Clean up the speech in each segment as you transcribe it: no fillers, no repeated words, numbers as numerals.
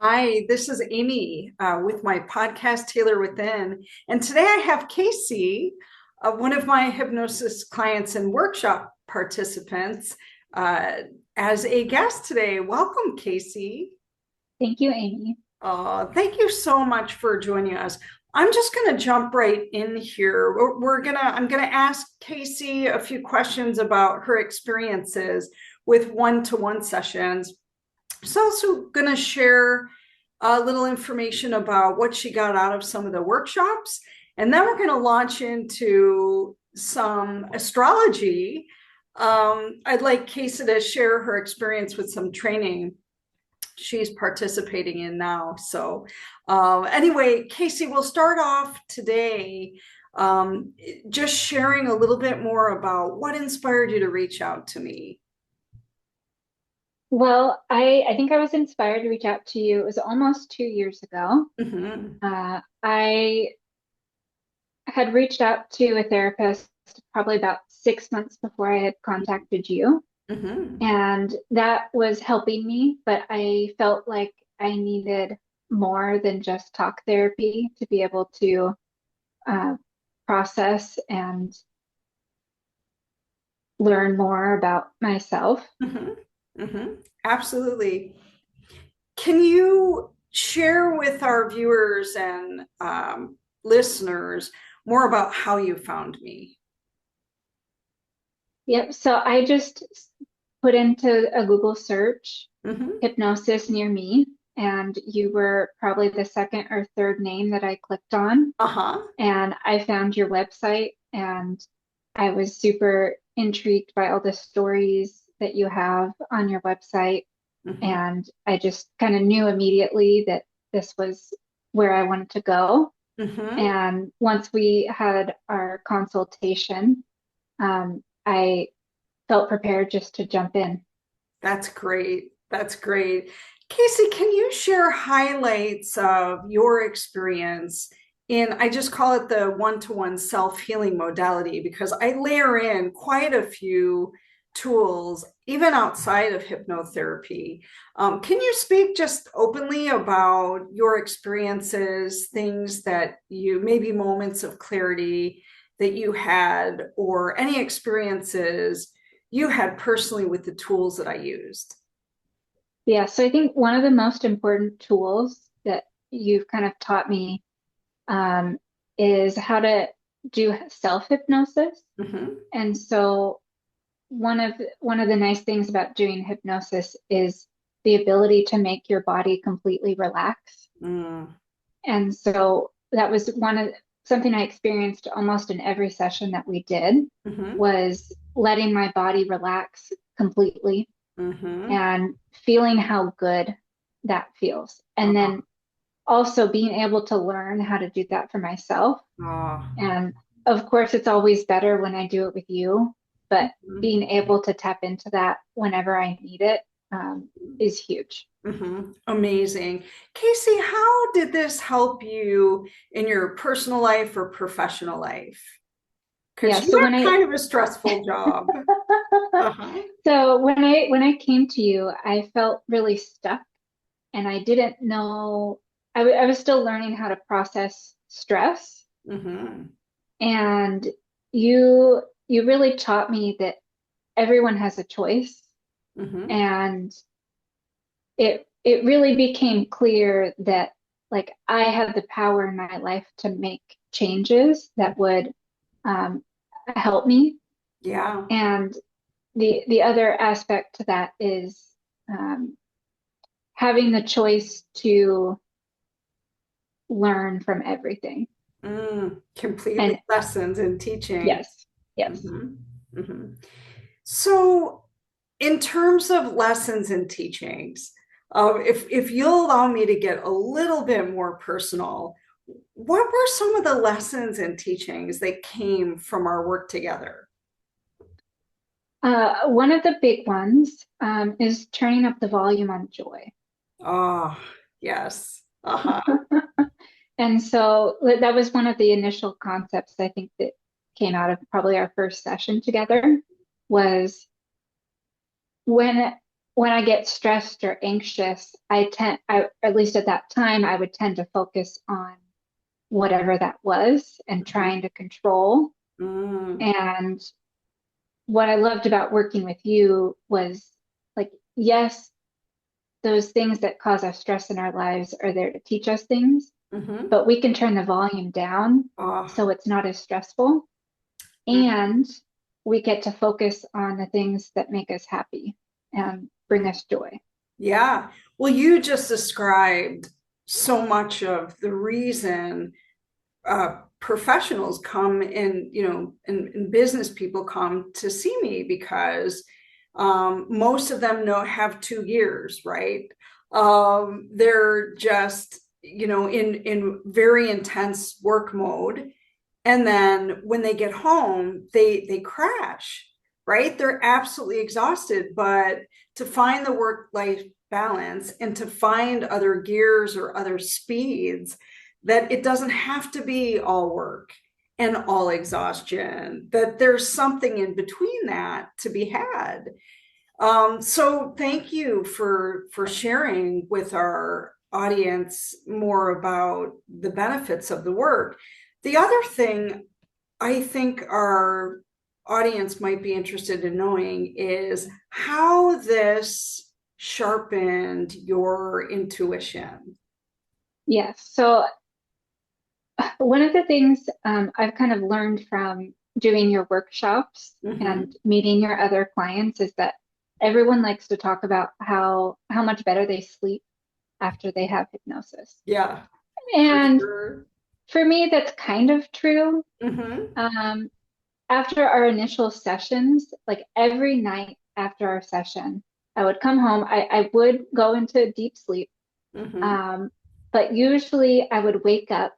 Hi, this is Amy with my podcast, Taylor Within. And today I have Casey, one of my hypnosis clients and workshop participants, uh, as a guest today. Welcome, Casey. Thank you, Amy. Thank you so much for joining us. I'm just going to jump right in here. I'm going to ask Casey a few questions about her experiences with one-to-one sessions. She's also going to share a little information about what she got out of some of the workshops. And then we're going to launch into some astrology. I'd like Casey to share her experience with some training she's participating in now. So, anyway, Casey, we'll start off today just sharing a little bit more about what inspired you to reach out to me. Well, I think I was inspired to reach out to you. It was almost 2 years ago. Mm-hmm. I had reached out to a therapist probably about 6 months before I had contacted you, Mm-hmm. and that was helping me, but I felt like I needed more than just talk therapy to be able to uh, process and learn more about myself. Mm-hmm. Mm-hmm. Absolutely. Can you share with our viewers and listeners more about how you found me? Yep, so I just put into a Google search Mm-hmm. hypnosis near me, and you were probably the second or third name that I clicked on. Uh-huh. And I found your website, and I was super intrigued by all the stories that you have on your website. Mm-hmm. And I just kind of knew immediately that this was where I wanted to go. Mm-hmm. And once we had our consultation, I felt prepared just to jump in. That's great. That's great. Casey, can you share highlights of your experience in, I just call it the one-to-one self-healing modality because I layer in quite a few tools, even outside of hypnotherapy. Can you speak just openly about your experiences, things that you, maybe moments of clarity that you had, or any experiences you had personally with the tools that I used? Yeah, so I think one of the most important tools that you've kind of taught me um, is how to do self-hypnosis. Hmm. And so one of the nice things about doing hypnosis is the ability to make your body completely relax. Mm. And so that was one of something I experienced almost in every session that we did Hmm. was letting my body relax completely Hmm. and feeling how good that feels. And Oh, then also being able to learn how to do that for myself. oh. And of course, it's always better when I do it with you, but Mhm. being able to tap into that whenever I need it is huge. Mhm. Amazing. Casey, how did this help you in your personal life or professional life? Yeah, Because you so when have I kind of a stressful job. Uh-huh. when I came to you, I felt really stuck and I didn't know I was still learning how to process stress. Hmm. And you really taught me that everyone has a choice, Hmm. and it really became clear that like I had the power in my life to make changes that would um, help me. Yeah. And the other aspect to that is um, having the choice to learn from everything. Completely And lessons and teaching. yes, yes. Hmm. Hmm. So, in terms of lessons and teachings, if you'll allow me to get a little bit more personal, what were some of the lessons and teachings that came from our work together? One of the big ones is turning up the volume on joy. Oh, yes. Uh-huh. And so that was one of the initial concepts I think that came out of probably our first session together was when when I get stressed or anxious, at least at that time, I would tend to focus on whatever that was and trying to control. Mm, And what I loved about working with you was like, yes, those things that cause us stress in our lives are there to teach us things, mm-hmm. but we can turn the volume down Oh, so it's not as stressful. mm, And we get to focus on the things that make us happy and bring mm. us joy. Yeah. Well, you just described so much of the reason professionals come in, and business people come to see me because most of them have 2 years, right? They're just, in very intense work mode. And then when they get home, they crash, right? They're absolutely exhausted. But to find the work-life balance and to find other gears or other speeds, that it doesn't have to be all work and all exhaustion, that there's something in between that to be had. So thank you for sharing with our audience more about the benefits of the work. The other thing I think our audience might be interested in knowing is how this sharpened your intuition. Yes. So one of the things I've kind of learned from doing your workshops Mm-hmm. and meeting your other clients is that everyone likes to talk about how much better they sleep after they have hypnosis. Yeah, for And sure. for me, that's kind of true. Mm-hmm. Um, After our initial sessions, like every night after our session, I would come home. I would go into deep sleep, Mm-hmm. um, but usually I would wake up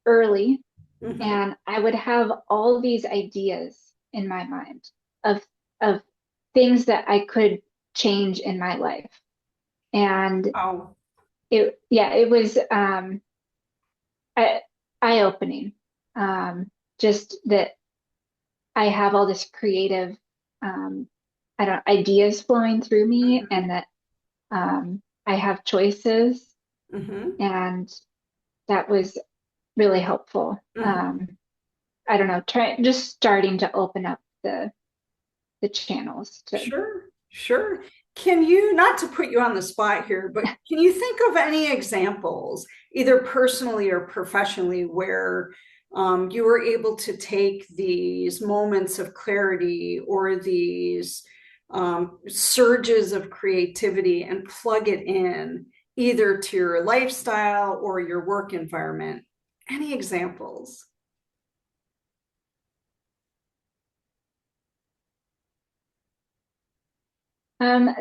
early Mm-hmm. and I would have all these ideas in my mind of of things that I could change in my life. And Oh. it was eye opening. Just that I have all this creative, um, I don't ideas flowing through me, Mm-hmm. and that I have choices, Mm-hmm. and that was really helpful. Mm-hmm. I don't know, try just starting to open up the channels to. Sure, sure. Can you, not to put you on the spot here, but can you think of any examples, either personally or professionally, where you were able to take these moments of clarity or these surges of creativity and plug it in either to your lifestyle or your work environment? Any examples? I mean,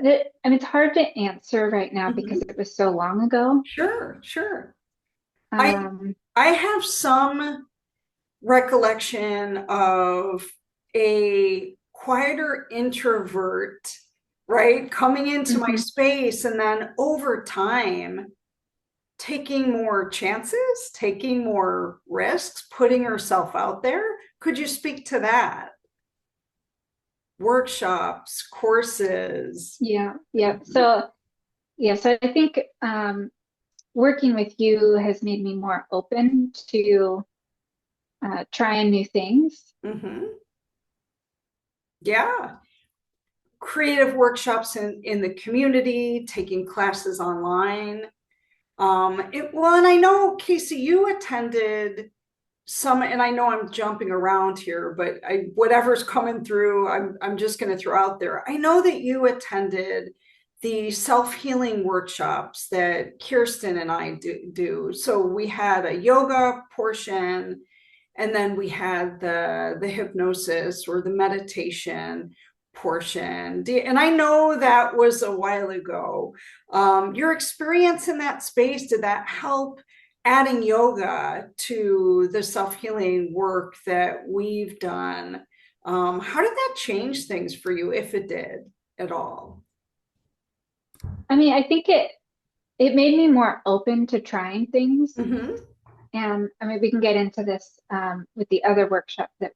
it's hard to answer right now because Mhm. it was so long ago. Sure, sure. I Um, I have some recollection of a quieter introvert, right, coming into my mhm. space and then over time taking more chances, taking more risks, putting herself out there. Could you speak to that? Workshops, courses. Yeah, yeah. Mhm. So I think working with you has made me more open to trying new things. Mhm. Yeah. Creative workshops in the community, taking classes online. Well, and I know, Casey, you attended some, and I know I'm jumping around here, but whatever's coming through, I'm just going to throw out there. I know that you attended the self-healing workshops that Kirsten and I do. So we had a yoga portion, and then we had the hypnosis or the meditation portion. And I know that was a while ago. Your experience in that space, did that help adding yoga to the self-healing work that we've done? How did that change things for you, if it did at all? I mean, I think it made me more open to trying things. Mm-hmm. And I mean, we can get into this with the other workshop that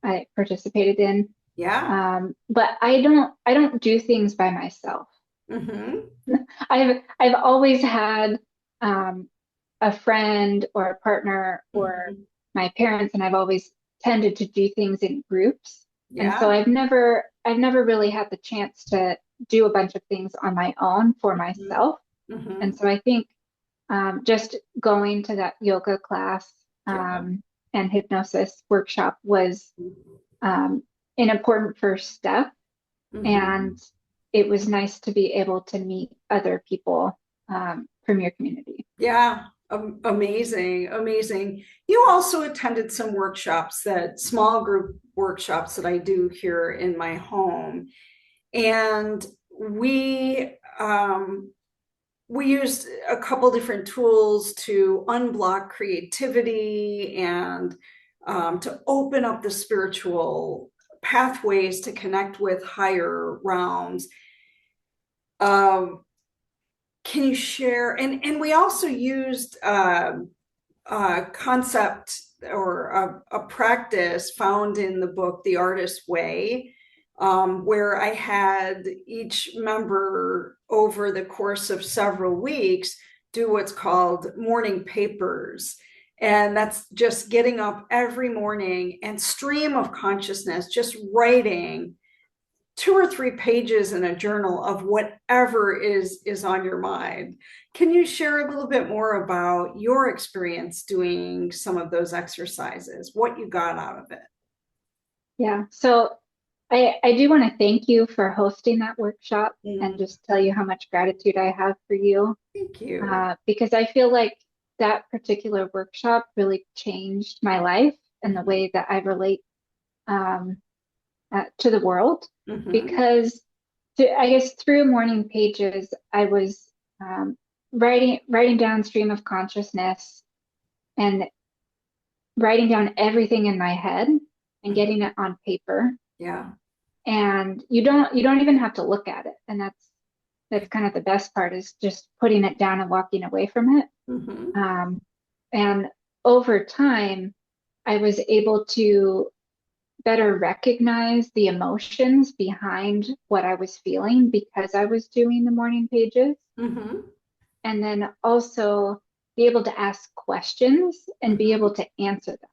I participated in. Yeah. But I don't do things by myself. Mm-hmm. I've always had a friend or a partner or Mm-hmm. my parents, and I've always tended to do things in groups. And so Yeah. I've never really had the chance to do a bunch of things on my own for Mm-hmm. myself. Mm-hmm. And so I think just going to that yoga class Yeah. and hypnosis workshop was um, an important first step. Mm-hmm. And it was nice to be able to meet other people from your community. Yeah. Amazing. Amazing. You also attended some workshops, that small group workshops that I do here in my home. And we used a couple different tools to unblock creativity and to open up the spiritual pathways to connect with higher realms. Um, can you share? And we also used a concept or a practice found in the book, The Artist's Way, where I had each member over the course of several weeks do what's called morning papers. And that's just getting up every morning and stream of consciousness, just writing 2 or 3 pages in a journal of whatever is on your mind. Can you share a little bit more about your experience doing some of those exercises, what you got out of it? Yeah. So I do want to thank you for hosting that workshop and Mm, just tell you how much gratitude I have for you thank you. because I feel like that particular workshop really changed my life and the Mm-hmm. way that I relate um, to the world. Mm-hmm. Because I guess through morning pages, I was writing down stream of consciousness and writing down everything in my head and Mm-hmm. getting it on paper. Yeah. And you don't even have to look at it. And that's kind of the best part is just putting it down and walking away from it. Mm-hmm. Um, and over time, I was able to better recognize the emotions behind what I was feeling because I was doing the morning pages. Mm-hmm. And then also be able to ask questions and be Mm-hmm. able to answer them.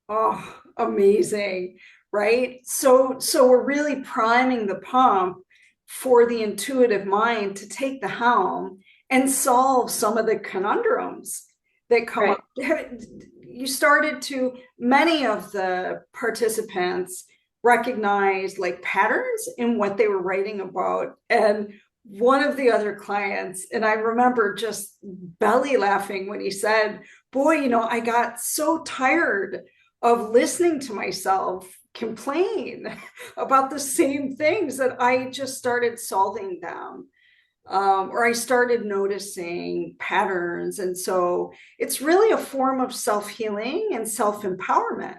Oh, amazing. Right? So we're really priming the pump for the intuitive mind to take the helm and solve some of the conundrums that come Right. up. You started to, many of the participants recognize like patterns in what they were writing about. And one of the other clients, and I remember just belly laughing when he said, boy, I got so tired of listening to myself complain about the same things that I just started solving them. Or I started noticing patterns. And so it's really a form of self healing and self empowerment.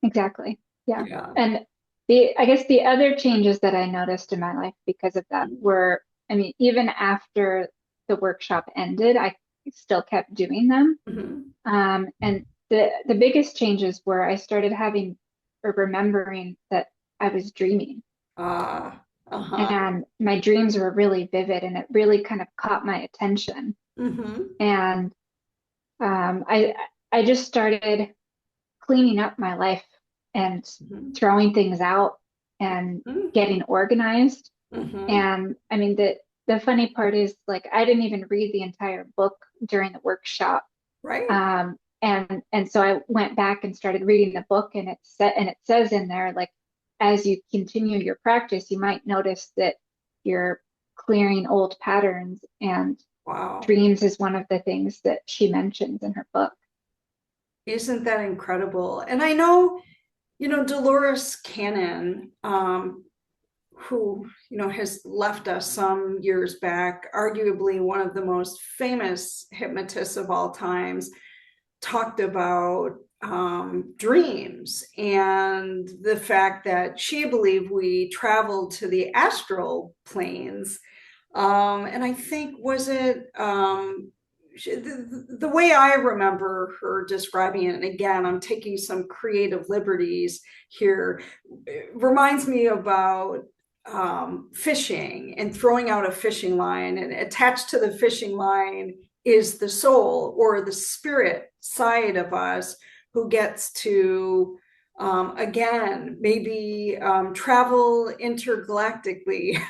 Exactly. Yeah. Yeah. And I guess the other changes that I noticed in my life because of that were, I mean, even after the workshop ended, I still kept doing them. Mm-hmm. And the biggest changes were I started having or remembering that I was dreaming. Uh-huh. And my dreams were really vivid and it really kind of caught my attention. Mm-hmm. And I just started cleaning up my life and Mm-hmm. throwing things out and getting organized. Mm-hmm. And I mean the funny part is like I didn't even read the entire book during the workshop. Right. And so I went back and started reading the book and it says in there like as you continue your practice, you might notice that you're clearing old patterns and Wow. dreams is one of the things that she mentions in her book. Isn't that incredible? And I know, Dolores Cannon, who has left us some years back, arguably one of the most famous hypnotists of all times, talked about dreams and the fact that she believed we traveled to the astral planes. And I think, was it the way I remember her describing it, and again, I'm taking some creative liberties here, reminds me about fishing and throwing out a fishing line, and attached to the fishing line is the soul or the spirit side of us who gets to again, maybe travel intergalactically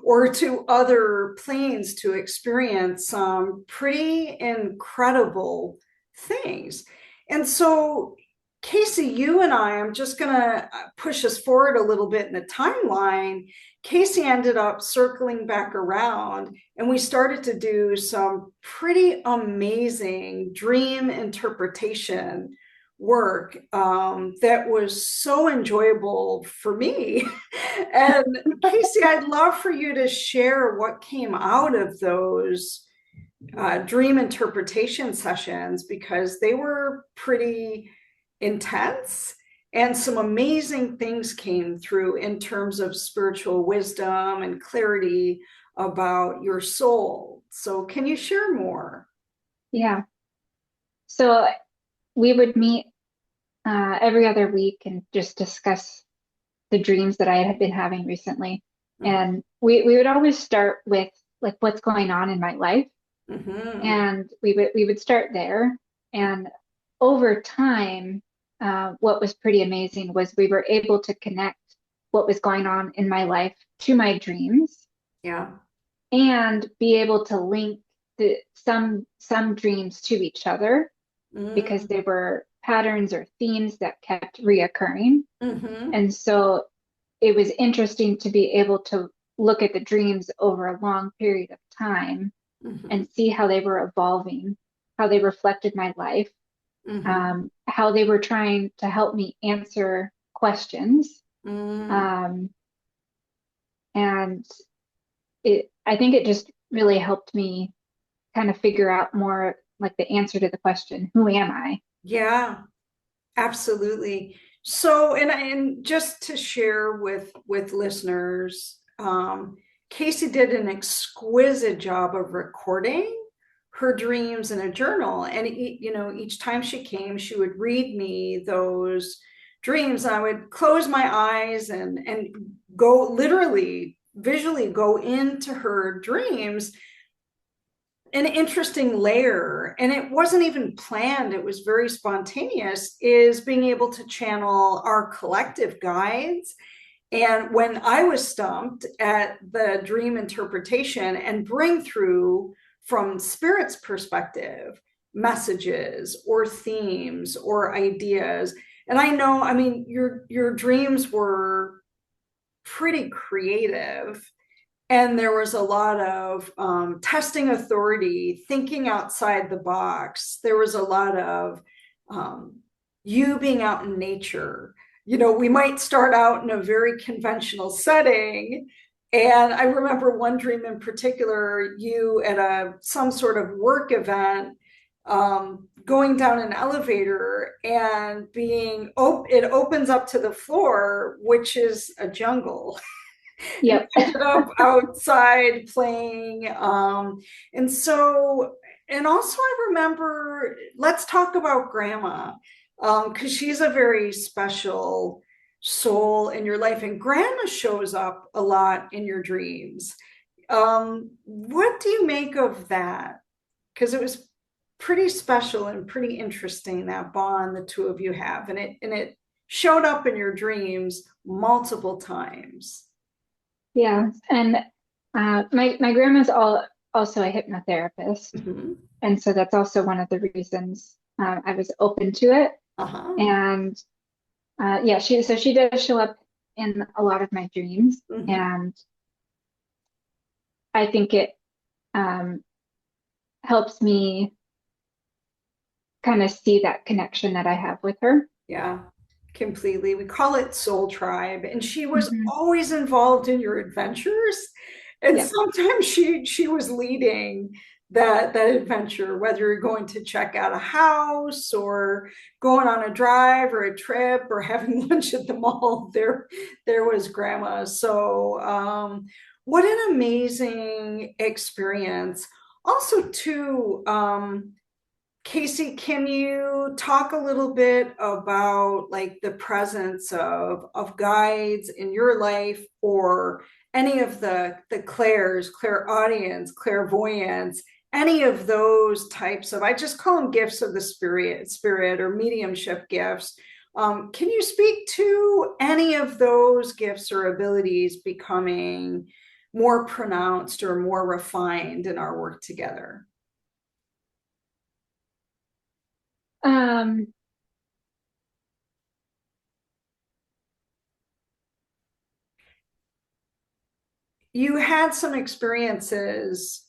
or to other planes to experience some pretty incredible things. And so, Casey, you and I'm just going to push us forward a little bit in the timeline. Casey ended up circling back around, and we started to do some pretty amazing dream interpretation work that was so enjoyable for me. And Casey, I'd love for you to share what came out of those dream interpretation sessions, because they were pretty intense and some amazing things came through in terms of spiritual wisdom and clarity about your soul. So can you share more? Yeah. So we would meet every other week and just discuss the dreams that I had been having recently. Mm-hmm. And we would always start with like what's going on in my life. Mm-hmm. And we would start there. And over time, what was pretty amazing was we were able to connect what was going on in my life to my dreams. Yeah. And be able to link some dreams to each other because Mm-hmm. they were patterns or themes that kept reoccurring. Mm-hmm. And so it was interesting to be able to look at the dreams over a long period of time Mm-hmm. and see how they were evolving, how they reflected my life, Mm-hmm. how they were trying to help me answer questions. Mm-hmm. Um, and I think it just really helped me kind of figure out more like the answer to the question, who am I? Yeah, absolutely. So, and just to share with listeners, Casey did an exquisite job of recording her dreams in a journal, and each time she came, she would read me those dreams. I would close my eyes and go literally visually go into her dreams. An interesting layer, and it wasn't even planned, it was very spontaneous, is being able to channel our collective guides. And when I was stumped at the dream interpretation and bring through from spirit's perspective messages or themes or ideas. And I know, I mean, your dreams were pretty creative, and there was a lot of testing authority, thinking outside the box. There was a lot of um, you being out in nature. We might start out in a very conventional setting. And I remember one dream in particular, you at some sort of work event, going down an elevator and it opens up to the floor, which is a jungle. And Yep. we ended up outside playing. And so, and also I remember, let's talk about grandma, because she's a very special soul in your life, and grandma shows up a lot in your dreams. What do you make of that? Because it was pretty special and pretty interesting, that bond the two of you have, and it showed up in your dreams multiple times. Yeah. And my grandma's also a hypnotherapist. Mhm. And so that's also one of the reasons I was open to it. Uh-huh. And yeah, she does show up in a lot of my dreams. Mhm. And I think it um, helps me kind of see that connection that I have with her. Yeah, completely. We call it Soul Tribe, and she was Hmm. always involved in your adventures. And Yep. sometimes she was leading that adventure, whether you're going to check out a house or going on a drive or a trip or having lunch at the mall. There was grandma. So what an amazing experience. Also, too, Casey, can you talk a little bit about like the presence of guides in your life or any of the clairs, clairaudience, clairvoyance, any of those types of, I just call them gifts of the spirit or mediumship gifts. Can you speak to any of those gifts or abilities becoming more pronounced or more refined in our work together? Um, You had some experiences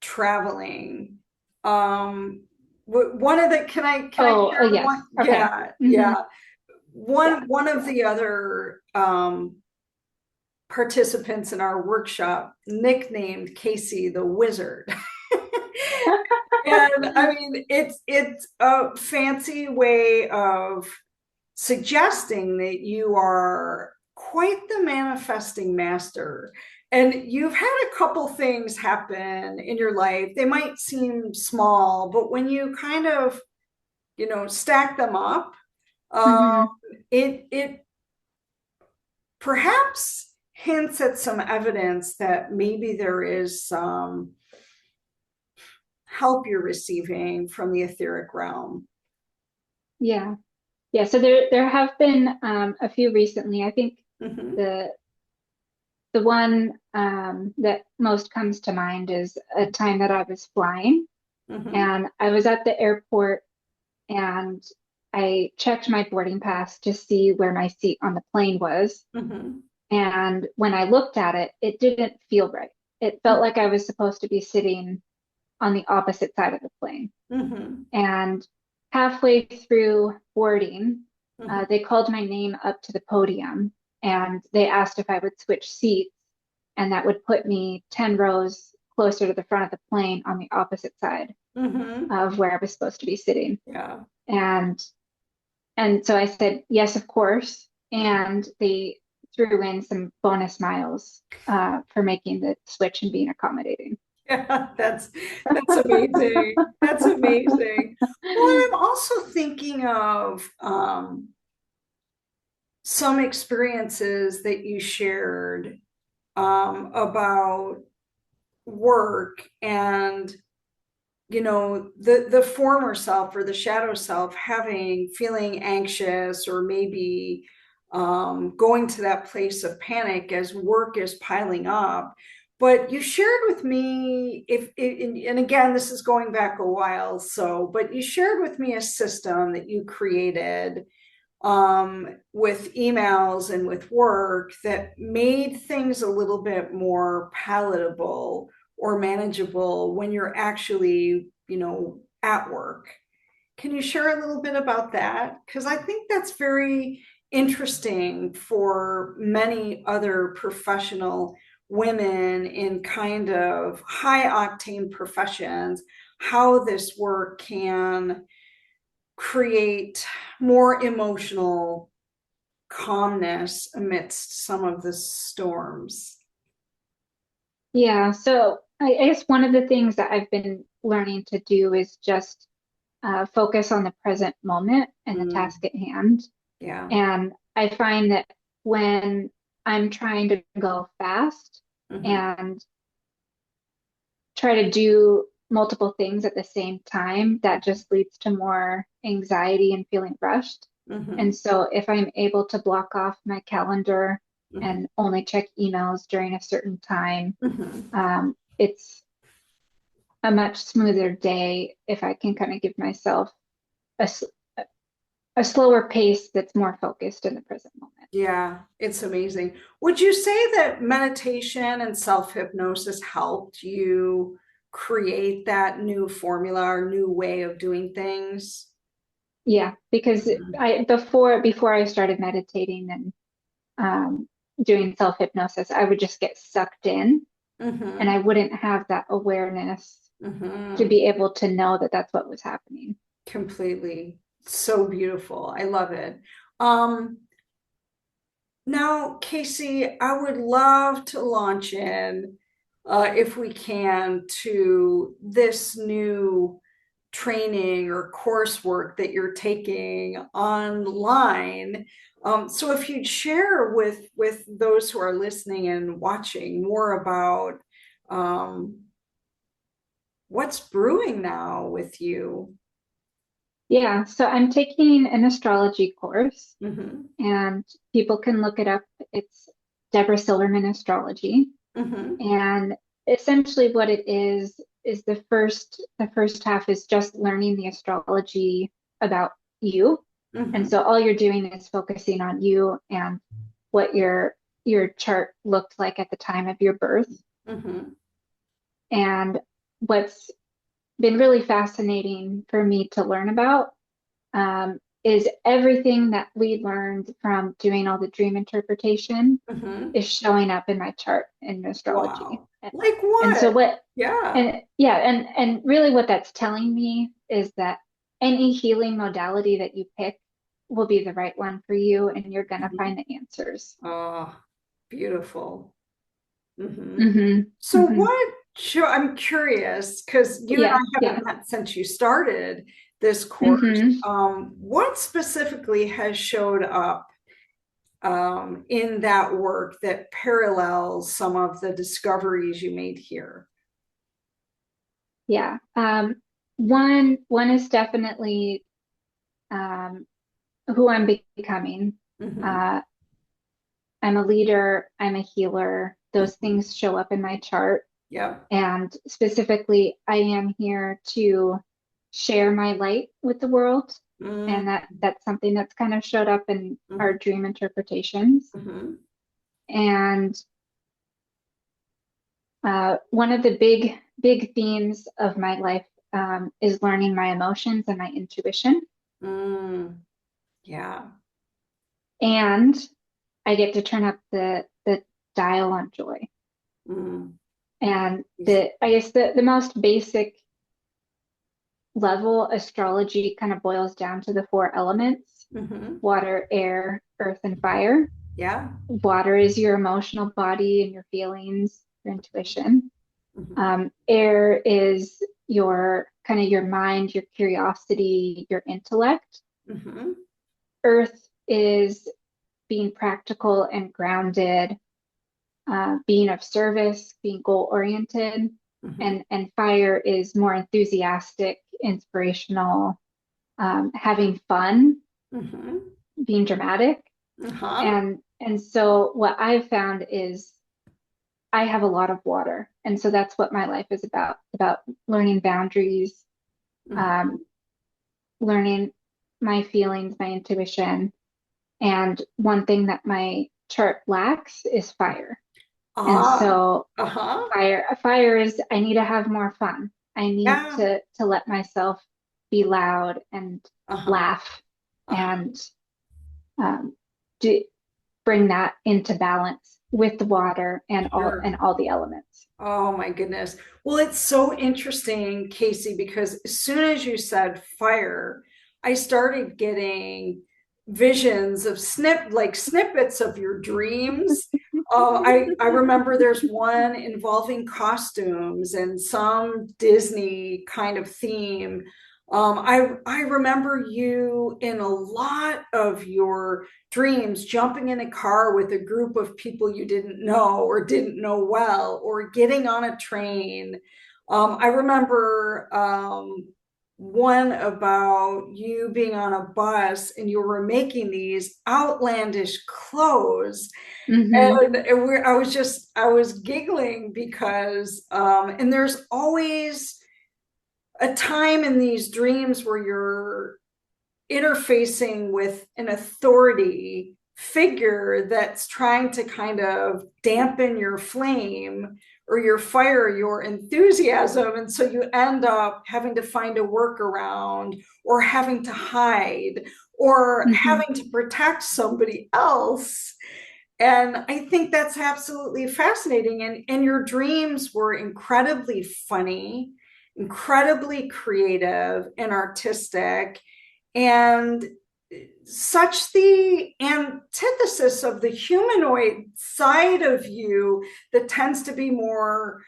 traveling. One of the, can I share one? yes. Okay. Yeah, Hmm. yeah. Yeah. One of the other participants in our workshop nicknamed Casey the Wizard. And I mean, it's a fancy way of suggesting that you are quite the manifesting master. And you've had a couple things happen in your life. They might seem small, but when you kind of, stack them up, uh, Hmm. it perhaps hints at some evidence that maybe there is some help you're receiving from the etheric realm. Yeah. Yeah. So there have been a few recently. I think Mm-hmm, the the one that most comes to mind is a time that I was flying mm-hmm, and I was at the airport and I checked my boarding pass to see where my seat on the plane was. mm-hmm, And when I looked at it, it didn't feel right. It felt like I was supposed to be sitting on the opposite side of the plane. mm-hmm, And halfway through boarding, mm-hmm, they called my name up to the podium and they asked if I would switch seats, and that would put me 10 rows closer to the front of the plane on the opposite side mm-hmm. of where I was supposed to be sitting. Yeah. And and so I said, yes, of course. Mm-hmm. And they threw in some bonus miles for making the switch and being accommodating. Yeah, that's amazing. That's amazing. Well, I'm also thinking of some experiences that you shared about work and the former self or the shadow self having feeling anxious or maybe going to that place of panic as work is piling up. But you shared with me, if and again, this is going back a while, so but you shared with me a system that you created with emails and with work that made things a little bit more palatable or manageable when you're actually, at work. Can you share a little bit about that? Because I think that's very interesting for many other professional women in kind of high octane professions, how this work can create more emotional calmness amidst some of the storms. Yeah, so I guess one of the things that I've been learning to do is just focus on the present moment and the Mm, task at hand. yeah. And I find that when I'm trying to go fast Hmm. and try to do multiple things at the same time, that just leads to more anxiety and feeling rushed. And Hmm. so if I'm able to block off my calendar Hmm. and only check emails during a certain time, Hmm. it's a much smoother day if I can kind of give myself a, a slower pace that's more focused in the present moment. Yeah, it's amazing. Would you say that meditation and self-hypnosis helped you create that new formula or new way of doing things? Yeah, because Mhm. I before I started meditating and doing self-hypnosis, I would just get sucked in and Mhm. I wouldn't have that awareness to Mhm. be able to know that that's what was happening. Completely. So beautiful. I love it. Um, Now, Casey, I would love to launch in. if we can, to this new training or coursework that you're taking online. So if you'd share with those who are listening and watching more about what's brewing now with you. Yeah, so I'm taking an astrology course, Mm-hmm. and people can look it up. It's Deborah Silverman Astrology. Mm-hmm. And essentially what it is the first half is just learning the astrology about you. And Mm-hmm. so all you're doing is focusing on you and what your chart looked like at the time of your birth. Mm-hmm. And what's been really fascinating for me to learn about is everything that we learned from doing all the dream interpretation Mm-hmm. is showing up in my chart in astrology. Wow. Like And so what? what Yeah. and yeah, and really what that's telling me is that any healing modality that you pick will be the right one for you, and you're gonna Mm-hmm. find the answers. Oh, beautiful. Mm-hmm. Hmm. So Hmm. what show, I'm curious, because you and Yeah, I yeah. haven't met since you started this course. Hmm. What specifically has showed up in that work that parallels some of the discoveries you made here? Yeah. One is definitely um, who I'm becoming. Mm-hmm. Uh, I'm a leader, I'm a healer. Those Mm-hmm. things show up in my chart. Yep. And specifically, I am here to share my light with the world. And Mm-hmm. that's something that's kind of showed up in our dream interpretations. Mm-hmm. And one of the big themes of my life is learning my emotions and my intuition. Mm. Yeah. And I get to turn up the dial on joy. Mm. And I guess the most basic level astrology kind of boils down to the four elements: Mm-hmm. water, air, earth, and fire. Yeah. Water is your emotional body and your feelings, your intuition. Mm-hmm. Air is your kind of your mind, your curiosity, your intellect. Mm-hmm. Earth is being practical and grounded, being of service, being goal oriented. Mm-hmm. And fire is more enthusiastic, inspirational, having fun, Mm-hmm. being dramatic. Uh-huh. And so what I've found is I have a lot of water. And so that's what my life is about learning boundaries, Mm-hmm. um, learning my feelings, my intuition. And one thing that my chart lacks is fire. And Ah. so Uh-huh. fire is I need to have more fun. I need Yeah. to let myself be loud and Uh-huh. laugh Uh-huh. and um, do bring that into balance with the water Sure. and all the elements. Oh my goodness. Well, it's so interesting, Casey, because as soon as you said fire, I started getting visions of snippets of your dreams. I remember there's one involving costumes and some Disney kind of theme. I remember you in a lot of your dreams jumping in a car with a group of people you didn't know or didn't know well, or getting on a train. I remember one about you being on a bus and you were making these outlandish clothes. Hmm. And I was giggling because, and there's always a time in these dreams where you're interfacing with an authority figure that's trying to kind of dampen your flame or your fire, your enthusiasm. And so you end up having to find a workaround or having to hide or Hmm. having to protect somebody else. And I think that's absolutely fascinating. And your dreams were incredibly funny, incredibly creative and artistic. And such the antithesis of the humanoid side of you that tends to be more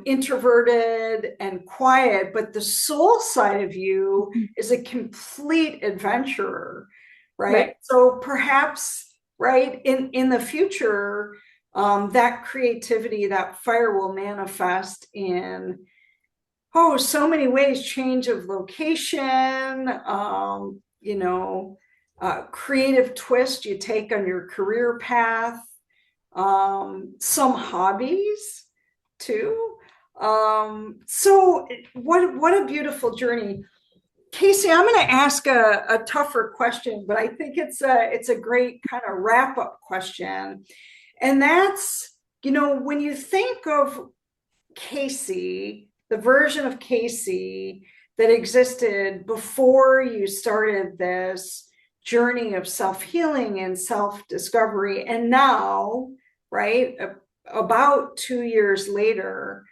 introverted and quiet, but the soul side of you is a complete adventurer, right? Right. So perhaps, right, in the future, that creativity, that fire will manifest in so many ways. Change of location, creative twist you take on your career path, some hobbies too. So what a beautiful journey. Casey, I'm going to ask a tougher question, but I think it's a great kind of wrap up question. And that's, when you think of Casey, the version of Casey that existed before you started this journey of self-healing and self-discovery, and now, right, about 2 years later,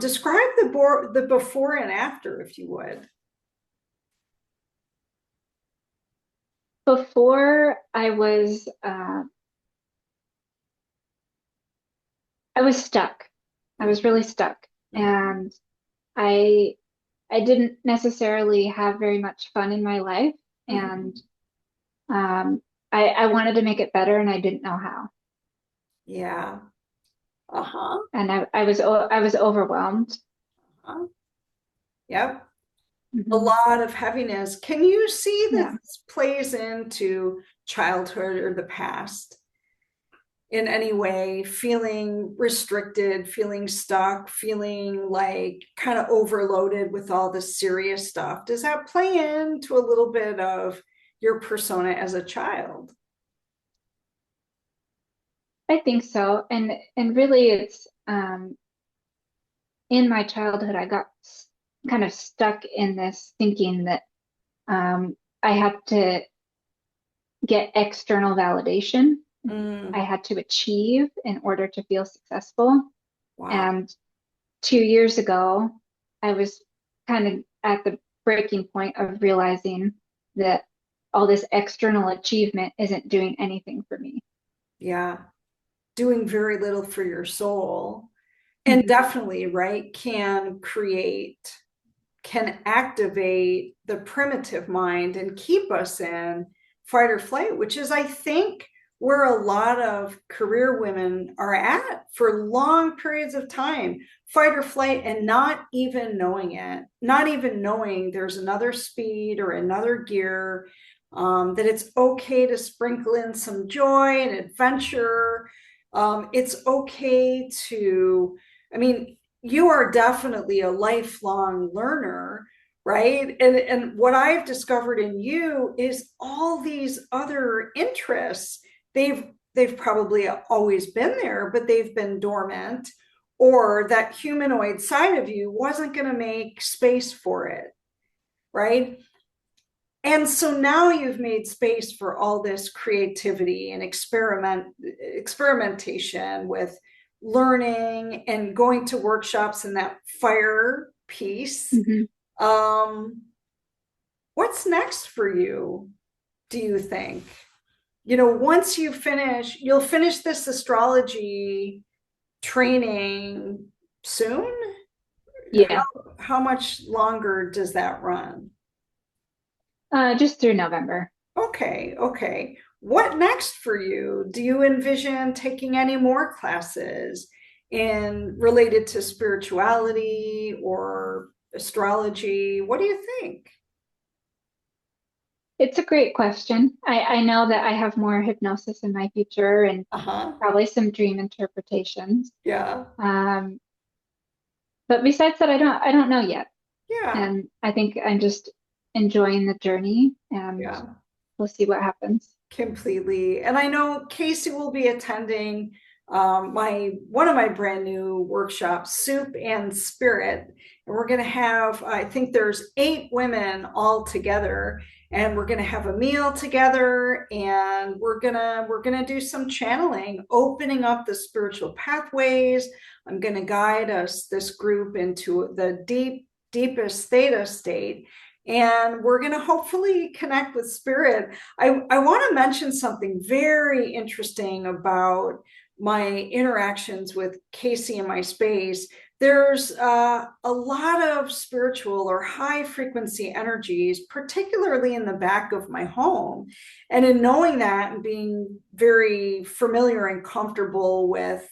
describe the before and after, if you would. Before I was stuck. I was really stuck, and I I didn't necessarily have very much fun in my life, and I wanted to make it better, and I didn't know how. Yeah. Uh-huh. And I was overwhelmed. Uh-huh. Yep. A Hmm. lot of heaviness. Can you see that Yeah. this plays into childhood or the past in any way? Feeling restricted, feeling stuck, feeling like kind of overloaded with all the serious stuff. Does that play into a little bit of your persona as a child? I think so. And really it's in my childhood I got kind of stuck in this thinking that I had to get external validation. I Mm, had to achieve in order to feel successful. wow. And 2 years ago, I was kind of at the breaking point of realizing that all this external achievement isn't doing anything for me. Yeah. Doing very little for your soul. And Mhm. definitely, right, can activate the primitive mind and keep us in fight or flight, which is, I think, where a lot of career women are at for long periods of time. Fight or flight, and not even knowing it, not even knowing there's another speed or another gear, that it's okay to sprinkle in some joy and adventure. It's okay to, I mean, you are definitely a lifelong learner, right? And what I've discovered in you is all these other interests. They've probably always been there, but they've been dormant, or that humanoid side of you wasn't going to make space for it, right? And so now you've made space for all this creativity and experimentation with learning and going to workshops in that fire piece. Mhm. um, what's next for you, do you think? Once you'll finish this astrology training soon. how, Yeah, how much longer does that run? just through November. Okay, okay. What next for you? Do you envision taking any more classes in related to spirituality or astrology? What do you think? It's a great question. I know that I have more hypnosis in my future and Uh-huh. probably some dream interpretations. Yeah. Um, but besides that, I don't know yet. Yeah. And I think I'm just enjoying the journey and Yeah. we'll see what happens. Completely. And I know Casey will be attending my one of my brand new workshops, Soup and Spirit. And we're going to have, I think there's 8 women all together, and we're going to have a meal together, and we're going to do some channeling, opening up the spiritual pathways. I'm going to guide us, this group, into the deepest theta state. and we're going to hopefully connect with spirit. I want to mention something very interesting about my interactions with Casey in my space. There's a lot of spiritual or high frequency energies, particularly in the back of my home. And in knowing that and being very familiar and comfortable with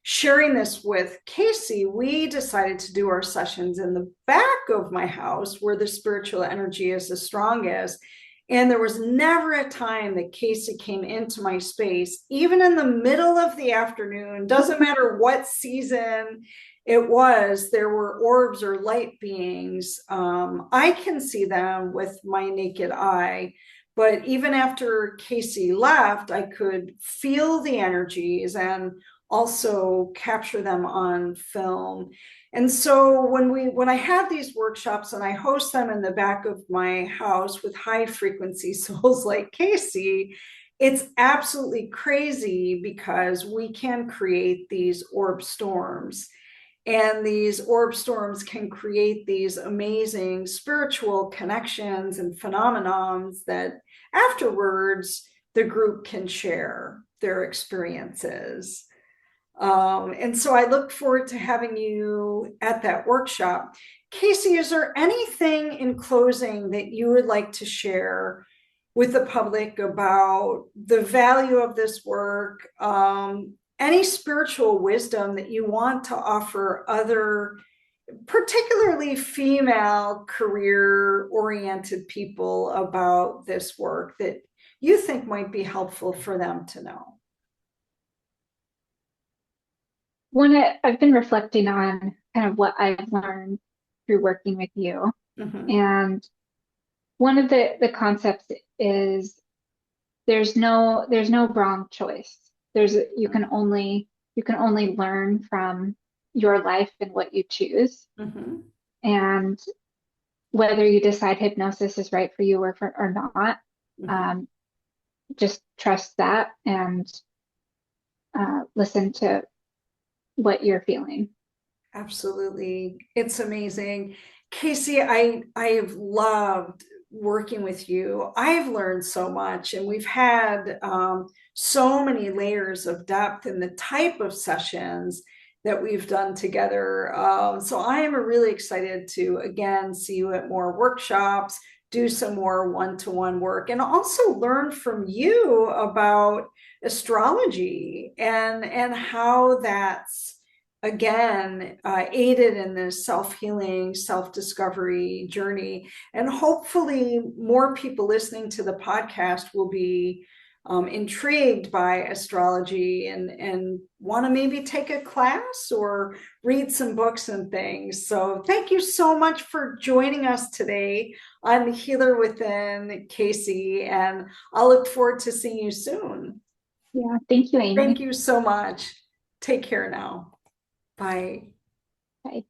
sharing this with Casey, we decided to do our sessions in the back of my house where the spiritual energy is the strongest. And there was never a time that Casey came into my space, even in the middle of the afternoon, doesn't matter what season it was, there were orbs or light beings. I can see them with my naked eye. But even after Casey left, I could feel the energies and also capture them on film. And so when I have these workshops and I host them in the back of my house with high frequency souls like Casey, it's absolutely crazy because we can create these orb storms. And these orb storms can create these amazing spiritual connections and phenomenons that afterwards the group can share their experiences. And so I look forward to having you at that workshop. Casey, is there anything in closing that you would like to share with the public about the value of this work? Any spiritual wisdom that you want to offer other, particularly female career-oriented people about this work that you think might be helpful for them to know? I've been reflecting on kind of what I've learned through working with you. Mm-hmm. And one of the concepts is there's no wrong choice. You can only learn from your life and what you choose. Mm-hmm. And whether you decide hypnosis is right for you or not, Mm-hmm. um, just trust that and listen to what you're feeling. Absolutely. It's amazing. Casey, I have loved working with you. I've learned so much, and we've had so many layers of depth in the type of sessions that we've done together. So I am really excited to, again, see you at more workshops, do some more one-to-one work, and also learn from you about astrology and how that's again aided in this self-healing, self-discovery journey. And hopefully more people listening to the podcast will be intrigued by astrology and want to maybe take a class or read some books and things. So thank you so much for joining us today on Healer Within, Casey, and I'll look forward to seeing you soon. Yeah, thank you, Thank Amy. you so much. Take care now. Bye. Bye.